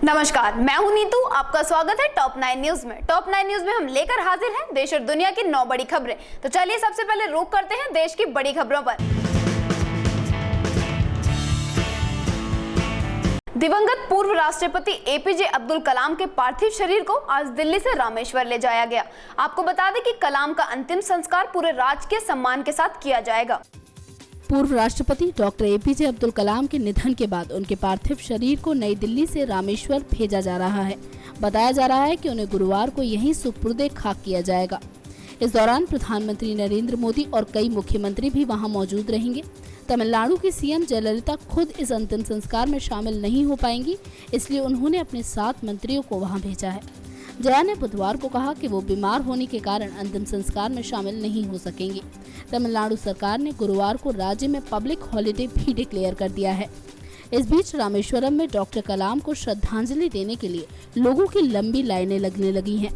नमस्कार, मैं हूं नीतू। आपका स्वागत है टॉप 9 न्यूज में। टॉप 9 न्यूज में हम लेकर हाजिर हैं देश और दुनिया की 9 बड़ी खबरें। तो चलिए सबसे पहले रुख करते हैं देश की बड़ी खबरों पर। दिवंगत पूर्व राष्ट्रपति एपीजे अब्दुल कलाम के पार्थिव शरीर को आज दिल्ली से रामेश्वर ले जाया गया। आपको बता दें कि कलाम का अंतिम संस्कार पूरे राजकीय सम्मान के साथ किया जाएगा। पूर्व राष्ट्रपति डॉक्टर एपीजे अब्दुल कलाम के निधन के बाद उनके पार्थिव शरीर को नई दिल्ली से रामेश्वर भेजा जा रहा है। बताया जा रहा है कि उन्हें गुरुवार को यहीं सुपुर्दे खाक किया जाएगा। इस दौरान प्रधानमंत्री नरेंद्र मोदी और कई मुख्यमंत्री भी वहां मौजूद रहेंगे। तमिलनाडु की सीएम जयललिता खुद इस अंतिम संस्कार में शामिल नहीं हो पाएंगी, इसलिए उन्होंने अपने 7 मंत्रियों को वहां भेजा है। जया ने बुधवार को कहा कि वो बीमार होने के कारण अंतिम संस्कार में शामिल नहीं हो सकेंगी। तमिलनाडु सरकार ने गुरुवार को राज्य में पब्लिक हॉलिडे भी डिक्लेयर कर दिया है। इस बीच रामेश्वरम में डॉक्टर कलाम को श्रद्धांजलि देने के लिए लोगों की लंबी लाइनें लगने लगी हैं।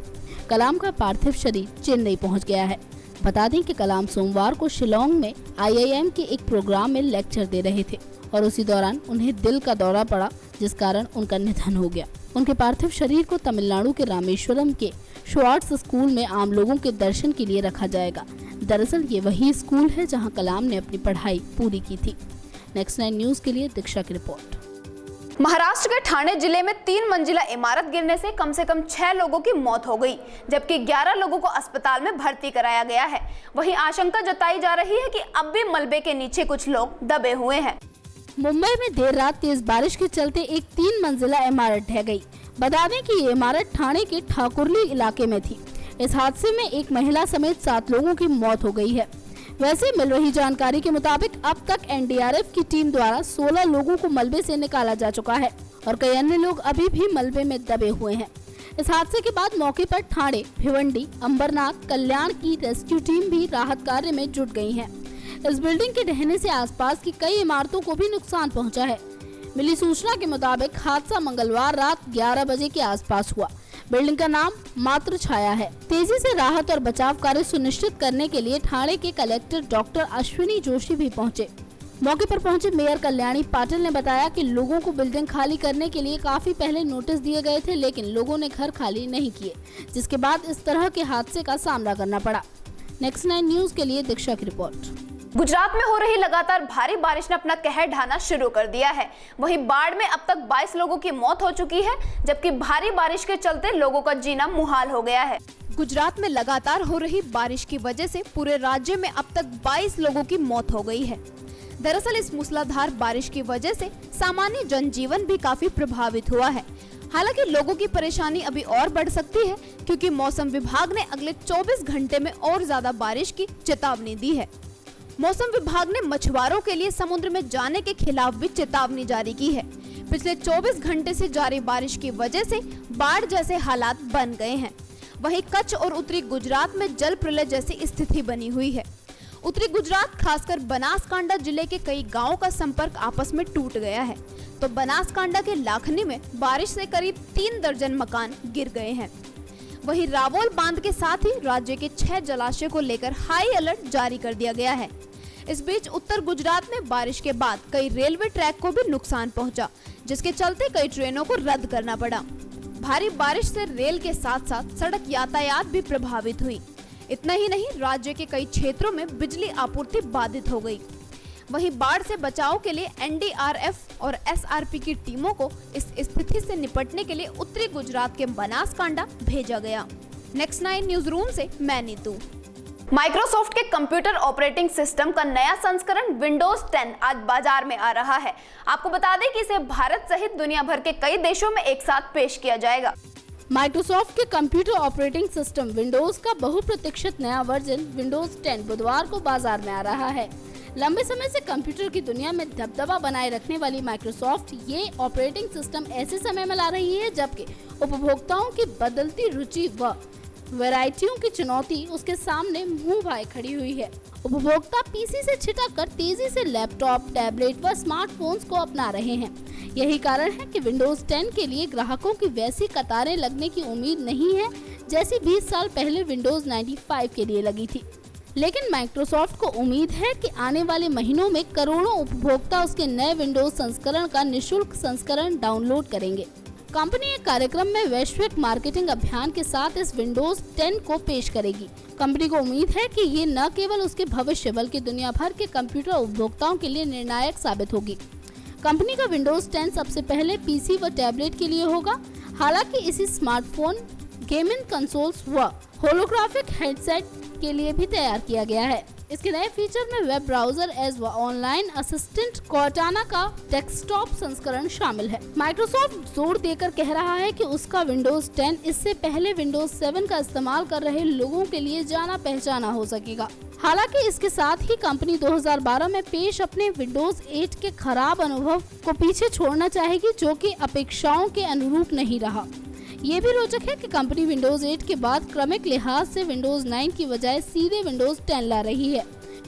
कलाम का पार्थिव शरीर चेन्नई पहुंच गया है। बता दें कि कलाम सोमवार को शिलोंग में IIM के एक प्रोग्राम में लेक्चर दे रहे थे और उसी दौरान उन्हें दिल का दौरा पड़ा, जिस कारण उनका निधन हो गया। उनके पार्थिव शरीर को तमिलनाडु के रामेश्वरम के श्वार्ट्स स्कूल में आम लोगों के दर्शन के लिए रखा जाएगा। दरअसल ये वही स्कूल है जहां कलाम ने अपनी पढ़ाई पूरी की थी। नेक्स्ट 9 न्यूज के लिए दीक्षा की रिपोर्ट। महाराष्ट्र के ठाणे जिले में 3 मंजिला इमारत गिरने से कम 6 लोगों की मौत हो गई, जबकि 11 लोगों को अस्पताल में भर्ती कराया गया है। वहीं आशंका जताई जा रही है कि अब भी मलबे के नीचे कुछ लोग दबे हुए हैं। मुंबई में देर रात तेज बारिश के चलते एक 3 मंजिला इमारत ढह गई। बता दें कि ये इमारत ठाणे के ठाकुरली इलाके में थी। इस हादसे में एक महिला समेत 7 लोगों की मौत हो गई है। वैसे मिल रही जानकारी के मुताबिक अब तक NDRF की टीम द्वारा 16 लोगों को मलबे से निकाला जा चुका है और कई अन्य लोग अभी भी मलबे में दबे हुए हैं। इस हादसे के बाद मौके पर ठाणे, भिवंडी, अंबरनाथ, कल्याण की रेस्क्यू टीम भी राहत कार्य में जुट गई है। इस बिल्डिंग के ढहने से आसपास की कई इमारतों को भी नुकसान पहुंचा है। मिली सूचना के मुताबिक हादसा मंगलवार रात 11 बजे के आसपास हुआ। बिल्डिंग का नाम मातृ छाया है। तेजी से राहत और बचाव कार्य सुनिश्चित करने के लिए ठाणे के कलेक्टर डॉक्टर अश्विनी जोशी भी पहुंचे। मौके पर पहुंचे मेयर कल्याणी पाटिल ने बताया कि लोगों को बिल्डिंग खाली करने के लिए काफी पहले नोटिस दिए गए थे, लेकिन लोगों ने घर खाली नहीं किए, जिसके बाद इस तरह के हादसे का सामना करना पड़ा। नेक्स्ट 9 न्यूज के लिए दीक्षा की रिपोर्ट। गुजरात में हो रही लगातार भारी बारिश ने अपना कहर ढाना शुरू कर दिया है। वहीं बाढ़ में अब तक 22 लोगों की मौत हो चुकी है, जबकि भारी बारिश के चलते लोगों का जीना मुहाल हो गया है। गुजरात में लगातार हो रही बारिश की वजह से पूरे राज्य में अब तक 22 लोगों की मौत हो गई है। दरअसल इस मूसलाधार बारिश की वजह से सामान्य जनजीवन भी काफी प्रभावित हुआ है। हालांकि लोगों की परेशानी अभी और बढ़ सकती है, क्योंकि मौसम विभाग ने अगले 24 घंटे में और ज्यादा बारिश की चेतावनी दी है। मौसम विभाग ने मछुआरों के लिए समुद्र में जाने के खिलाफ भी चेतावनी जारी की है। पिछले 24 घंटे से जारी बारिश की वजह से बाढ़ जैसे हालात बन गए हैं। वहीं कच्छ और उत्तरी गुजरात में जल प्रलय जैसी स्थिति बनी हुई है। उत्तरी गुजरात खासकर बनासकांडा जिले के कई गांवों का संपर्क आपस में टूट गया है। तो बनासकांडा के लाखनी में बारिश से करीब 3 दर्जन मकान गिर गए हैं। वहीं रावोल बांध के साथ ही राज्य के 6 जलाशय को लेकर हाई अलर्ट जारी कर दिया गया है। इस बीच उत्तर गुजरात में बारिश के बाद कई रेलवे ट्रैक को भी नुकसान पहुंचा, जिसके चलते कई ट्रेनों को रद्द करना पड़ा। भारी बारिश से रेल के साथ साथ सड़क यातायात भी प्रभावित हुई। इतना ही नहीं, राज्य के कई क्षेत्रों में बिजली आपूर्ति बाधित हो गई। वहीं बाढ़ से बचाव के लिए NDRF और SRP की टीमों को इस स्थिति से निपटने के लिए उत्तरी गुजरात के बनासकांडा भेजा गया। नेक्स्ट 9 न्यूज रूम से मैं नीतू। माइक्रोसॉफ्ट के कंप्यूटर ऑपरेटिंग सिस्टम का नया संस्करण विंडोज 10 आज बाजार में आ रहा है। आपको बता दें कि इसे भारत सहित दुनिया भर के कई देशों में एक साथ पेश किया जाएगा। माइक्रोसॉफ्ट के कंप्यूटर ऑपरेटिंग सिस्टम विंडोज का बहुप्रतीक्षित नया वर्जन विंडोज 10 बुधवार को बाजार में आ रहा है। लंबे समय से कंप्यूटर की दुनिया में दबदबा बनाए रखने वाली माइक्रोसॉफ्ट ये ऑपरेटिंग सिस्टम ऐसे समय में ला रही है जबकि उपभोक्ताओं की बदलती रुचि व वैरायटियों की चुनौती उसके सामने मुंह भाए खड़ी हुई है। उपभोक्ता पीसी से छिटक कर तेजी से लैपटॉप, टैबलेट व स्मार्टफोन्स को अपना रहे हैं। यही कारण है कि विंडोज 10 के लिए ग्राहकों की वैसी कतारें लगने की उम्मीद नहीं है जैसी 20 साल पहले विंडोज 95 के लिए लगी थी। लेकिन माइक्रोसॉफ्ट को उम्मीद है कि आने वाले महीनों में करोड़ों उपभोक्ता उसके नए विंडोज संस्करण का निःशुल्क संस्करण डाउनलोड करेंगे। कंपनी एक कार्यक्रम में वैश्विक मार्केटिंग अभियान के साथ इस विंडोज 10 को पेश करेगी। कंपनी को उम्मीद है कि ये न केवल उसके भविष्य बल्कि दुनिया भर के कंप्यूटर उपभोक्ताओं के लिए निर्णायक साबित होगी। कंपनी का विंडोज 10 सबसे पहले पीसी व टैबलेट के लिए होगा। हालांकि इसी स्मार्टफोन, गेमिंग कंसोल्स व होलोग्राफिक हेडसेट के लिए भी तैयार किया गया है। इसके नए फीचर में वेब ब्राउजर एज व ऑनलाइन असिस्टेंट कॉर्टाना का डेस्कटॉप संस्करण शामिल है। माइक्रोसॉफ्ट जोर देकर कह रहा है कि उसका विंडोज 10 इससे पहले विंडोज 7 का इस्तेमाल कर रहे लोगों के लिए जाना पहचाना हो सकेगा। हालांकि इसके साथ ही कंपनी 2012 में पेश अपने विंडोज 8 के खराब अनुभव को पीछे छोड़ना चाहेगी, जो कि अपेक्षाओं के अनुरूप नहीं रहा। ये भी रोचक है कि कंपनी विंडोज 8 के बाद क्रमिक लिहाज से विंडोज 9 की बजाय सीधे विंडोज 10 ला रही है।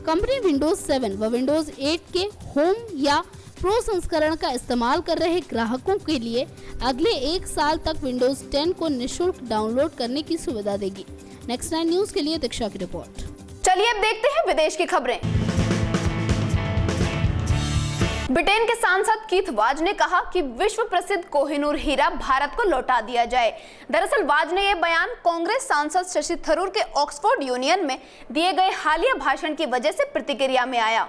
कंपनी विंडोज 7 व विंडोज 8 के होम या प्रो संस्करण का इस्तेमाल कर रहे ग्राहकों के लिए अगले 1 साल तक विंडोज 10 को निःशुल्क डाउनलोड करने की सुविधा देगी। नेक्स्ट 9 न्यूज के लिए दीक्षा की रिपोर्ट। चलिए अब देखते हैं विदेश की खबरें। ब्रिटेन के सांसद कीथ वाज ने कहा कि विश्व प्रसिद्ध कोहिनूर हीरा भारत को लौटा दिया जाए। दरअसल वाज ने यह बयान कांग्रेस सांसद शशि थरूर के ऑक्सफोर्ड यूनियन में दिए गए हालिया भाषण की वजह से प्रतिक्रिया में आया।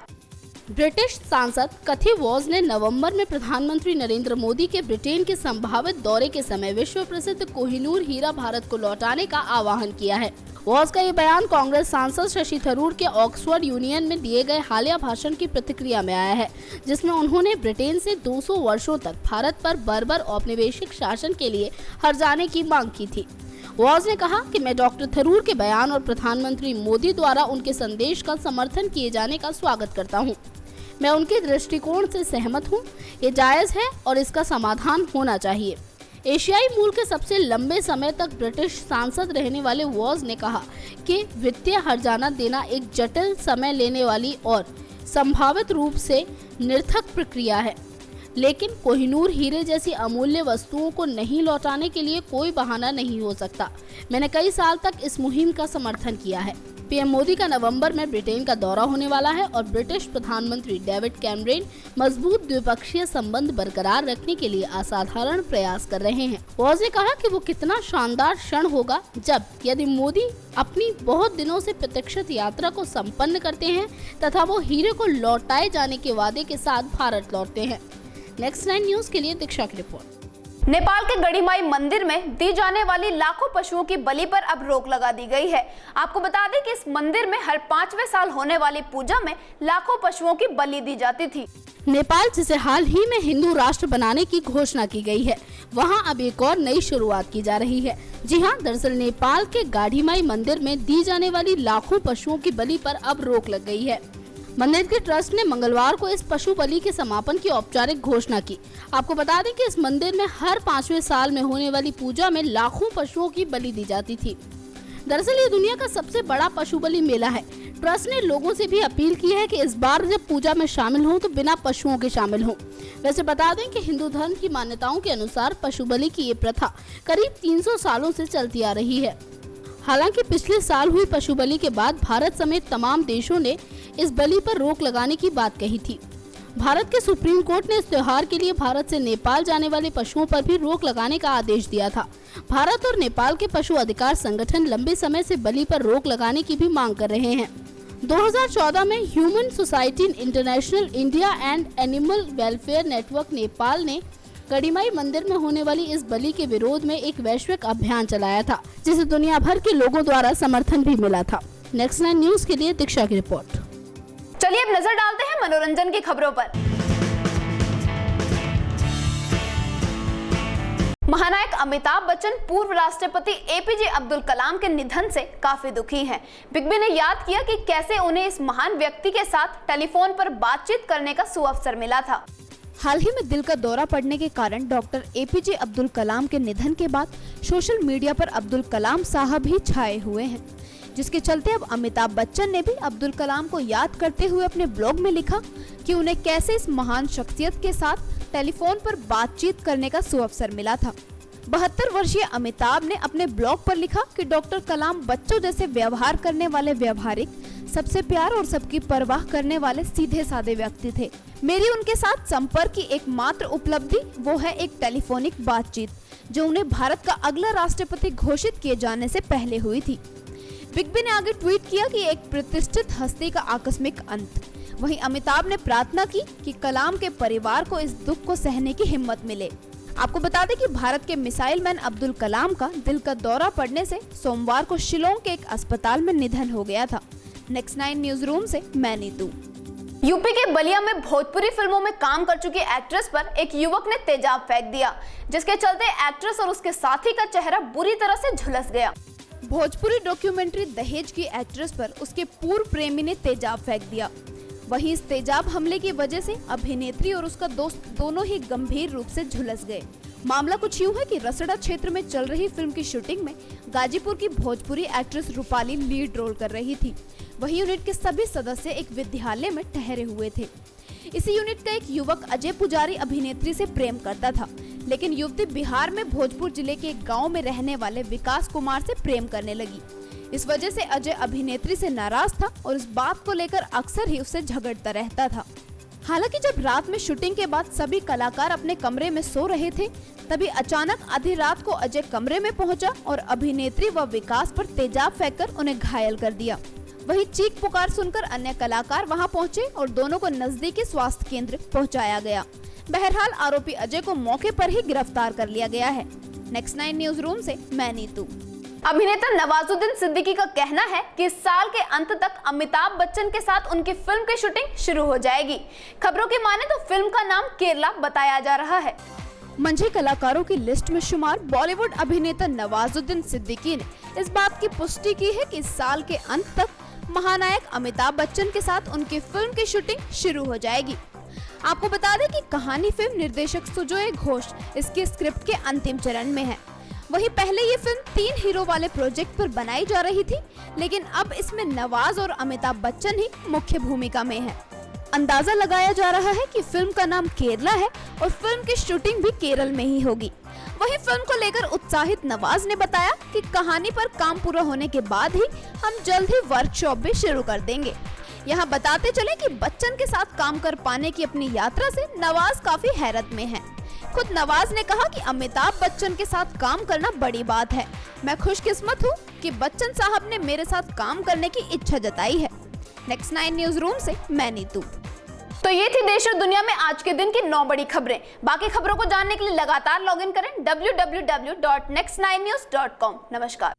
ब्रिटिश सांसद कथी वॉज ने नवंबर में प्रधानमंत्री नरेंद्र मोदी के ब्रिटेन के संभावित दौरे के समय विश्व प्रसिद्ध कोहिनूर हीरा भारत को लौटाने का आह्वान किया है। वॉज का ये बयान कांग्रेस सांसद शशि थरूर के ऑक्सफोर्ड यूनियन में दिए गए हालिया भाषण की प्रतिक्रिया में आया है, जिसमें उन्होंने ब्रिटेन से 200 वर्षों तक भारत पर बर्बर औपनिवेशिक शासन के लिए हर्जाने की मांग की थी। वॉज ने कहा कि मैं डॉक्टर थरूर के बयान और प्रधानमंत्री मोदी द्वारा उनके संदेश का समर्थन किए जाने का स्वागत करता हूं। मैं उनके दृष्टिकोण से सहमत हूं। ये जायज है और इसका समाधान होना चाहिए। एशियाई मूल के सबसे लंबे समय तक ब्रिटिश सांसद रहने वाले वॉज ने कहा कि वित्तीय हर्जाना देना एक जटिल, समय लेने वाली और संभावित रूप से निरर्थक प्रक्रिया है, लेकिन कोहिनूर हीरे जैसी अमूल्य वस्तुओं को नहीं लौटाने के लिए कोई बहाना नहीं हो सकता। मैंने कई साल तक इस मुहिम का समर्थन किया है। पीएम मोदी का नवंबर में ब्रिटेन का दौरा होने वाला है और ब्रिटिश प्रधानमंत्री डेविड कैमरन मजबूत द्विपक्षीय संबंध बरकरार रखने के लिए असाधारण प्रयास कर रहे हैं। वॉज ने कहा कि वो कितना शानदार क्षण होगा जब यदि मोदी अपनी बहुत दिनों से प्रतीक्षित यात्रा को संपन्न करते हैं तथा वो हीरे को लौटाए जाने के वादे के साथ भारत लौटते हैं। नेक्स्ट 9 न्यूज के लिए दीक्षा की रिपोर्ट। नेपाल के गढ़ीमाई मंदिर में दी जाने वाली लाखों पशुओं की बलि पर अब रोक लगा दी गई है। आपको बता दें कि इस मंदिर में हर 5वें साल होने वाली पूजा में लाखों पशुओं की बलि दी जाती थी। नेपाल, जिसे हाल ही में हिंदू राष्ट्र बनाने की घोषणा की गई है, वहां अब एक और नई शुरुआत की जा रही है। जी हां, दरअसल नेपाल के गढ़ीमाई मंदिर में दी जाने वाली लाखों पशुओं की बलि पर अब रोक लग गई है। मंदिर के ट्रस्ट ने मंगलवार को इस पशु बलि के समापन की औपचारिक घोषणा की। आपको बता दें कि इस मंदिर में हर 5वें साल में होने वाली पूजा में लाखों पशुओं की बलि दी जाती थी। दरअसल ये दुनिया का सबसे बड़ा पशु बलि मेला है। ट्रस्ट ने लोगों से भी अपील की है कि इस बार जब पूजा में शामिल हों तो बिना पशुओं के शामिल हों। वैसे बता दें कि हिंदू धर्म की मान्यताओं के अनुसार पशु बलि की ये प्रथा करीब 300 सालों से चलती आ रही है। हालांकि पिछले साल हुई पशु बलि के बाद भारत समेत तमाम देशों ने इस बलि पर रोक लगाने की बात कही थी। भारत के सुप्रीम कोर्ट ने इस त्योहार के लिए भारत से नेपाल जाने वाले पशुओं पर भी रोक लगाने का आदेश दिया था। भारत और नेपाल के पशु अधिकार संगठन लंबे समय से बलि पर रोक लगाने की भी मांग कर रहे हैं। 2014 में human society international India and animal welfare network Nepal ने गढ़ीमाई मंदिर में होने वाली इस बलि के विरोध में एक वैश्विक अभियान चलाया था, जिसे दुनिया भर के लोगों द्वारा समर्थन भी मिला था। नेक्स्ट 9 न्यूज के लिए दीक्षा की रिपोर्ट। चलिए अब नजर डालते हैं मनोरंजन की खबरों पर। महानायक अमिताभ बच्चन पूर्व राष्ट्रपति एपीजे अब्दुल कलाम के निधन से काफी दुखी हैं। बिग बी ने याद किया कि कैसे उन्हें इस महान व्यक्ति के साथ टेलीफोन पर बातचीत करने का सुअवसर मिला था। हाल ही में दिल का दौरा पड़ने के कारण डॉक्टर एपीजे अब्दुल कलाम के निधन के बाद सोशल मीडिया पर अब्दुल कलाम साहब ही छाए हुए हैं, जिसके चलते अब अमिताभ बच्चन ने भी अब्दुल कलाम को याद करते हुए अपने ब्लॉग में लिखा कि उन्हें कैसे इस महान शख्सियत के साथ टेलीफोन पर बातचीत करने का सुअवसर मिला था। 72 वर्षीय अमिताभ ने अपने ब्लॉग पर लिखा कि डॉक्टर कलाम बच्चों जैसे व्यवहार करने वाले व्यवहारिक, सबसे प्यार और सबकी परवाह करने वाले सीधे साधे व्यक्ति थे। मेरी उनके साथ संपर्क की एकमात्र उपलब्धि वो है एक टेलीफोनिक बातचीत जो उन्हें भारत का अगला राष्ट्रपति घोषित किए जाने से पहले हुई थी। बिग बी ने आगे ट्वीट किया कि एक प्रतिष्ठित हस्ती का आकस्मिक अंत। वहीं अमिताभ ने प्रार्थना की कि कलाम के परिवार को इस दुख को सहने की हिम्मत मिले। आपको बता दें कि भारत के मिसाइल मैन अब्दुल कलाम का दिल का दौरा पड़ने से सोमवार को शिलोंग के एक अस्पताल में निधन हो गया था। नेक्स्ट 9 न्यूज रूम से मैं नीतू। यूपी के बलिया में भोजपुरी फिल्मों में काम कर चुकी एक्ट्रेस पर एक युवक ने तेजाब फेंक दिया, जिसके चलते एक्ट्रेस और उसके साथी का चेहरा बुरी तरह से झुलस गया। भोजपुरी डॉक्यूमेंट्री दहेज की एक्ट्रेस पर उसके पूर्व प्रेमी ने तेजाब फेंक दिया। वहीं इस तेजाब हमले की वजह से अभिनेत्री और उसका दोस्त दोनों ही गंभीर रूप से झुलस गए। मामला कुछ यूं है कि रसड़ा क्षेत्र में चल रही फिल्म की शूटिंग में गाजीपुर की Bhojpuri actress Rupali lead role कर रही थी। वहीं यूनिट के सभी सदस्य एक विद्यालय में ठहरे हुए थे। इसी यूनिट का एक युवक अजय पुजारी अभिनेत्री से प्रेम करता था, लेकिन युवती बिहार में भोजपुर जिले के एक गाँव में रहने वाले विकास कुमार से प्रेम करने लगी। इस वजह से अजय अभिनेत्री से नाराज था और इस बात को लेकर अक्सर ही उससे झगड़ता रहता था। हालांकि जब रात में शूटिंग के बाद सभी कलाकार अपने कमरे में सो रहे थे, तभी अचानक आधी रात को अजय कमरे में पहुंचा और अभिनेत्री व विकास पर तेजाब फेंककर उन्हें घायल कर दिया। वहीं चीख पुकार सुनकर अन्य कलाकार वहां पहुंचे और दोनों को नजदीकी स्वास्थ्य केंद्र पहुंचाया गया। बहरहाल आरोपी अजय को मौके पर ही गिरफ्तार कर लिया गया है। नेक्स्ट 9 न्यूज रूम से मैं नीतू। अभिनेता नवाजुद्दीन सिद्दीकी का कहना है कि इस साल के अंत तक अमिताभ बच्चन के साथ उनकी फिल्म की शूटिंग शुरू हो जाएगी। खबरों की माने तो फिल्म का नाम केरला बताया जा रहा है। मंझे कलाकारों की लिस्ट में शुमार बॉलीवुड अभिनेता नवाजुद्दीन सिद्दीकी ने इस बात की पुष्टि की है कि इस साल के अंत तक महानायक अमिताभ बच्चन के साथ उनकी फिल्म की शूटिंग शुरू हो जाएगी। आपको बता दें कि कहानी फिल्म निर्देशक सुजोय घोष इसके स्क्रिप्ट के अंतिम चरण में है। वहीं पहले ये फिल्म 3 हीरो वाले प्रोजेक्ट पर बनाई जा रही थी, लेकिन अब इसमें नवाज और अमिताभ बच्चन ही मुख्य भूमिका में हैं। अंदाजा लगाया जा रहा है कि फिल्म का नाम केरला है और फिल्म की शूटिंग भी केरल में ही होगी। वहीं फिल्म को लेकर उत्साहित नवाज ने बताया कि कहानी पर काम पूरा होने के बाद ही हम जल्द ही वर्कशॉप भी शुरू कर देंगे। यहाँ बताते चले कि बच्चन के साथ काम कर पाने की अपनी यात्रा से नवाज काफी हैरत में है। खुद नवाज ने कहा कि अमिताभ बच्चन के साथ काम करना बड़ी बात है। मैं खुशकिस्मत हूँ कि बच्चन साहब ने मेरे साथ काम करने की इच्छा जताई है। नेक्स्ट 9 न्यूज रूम से मैं नीतू। तो ये थी देश और दुनिया में आज के दिन की 9 बड़ी खबरें। बाकी खबरों को जानने के लिए लगातार लॉगिन करें www.next9news.com। नमस्कार।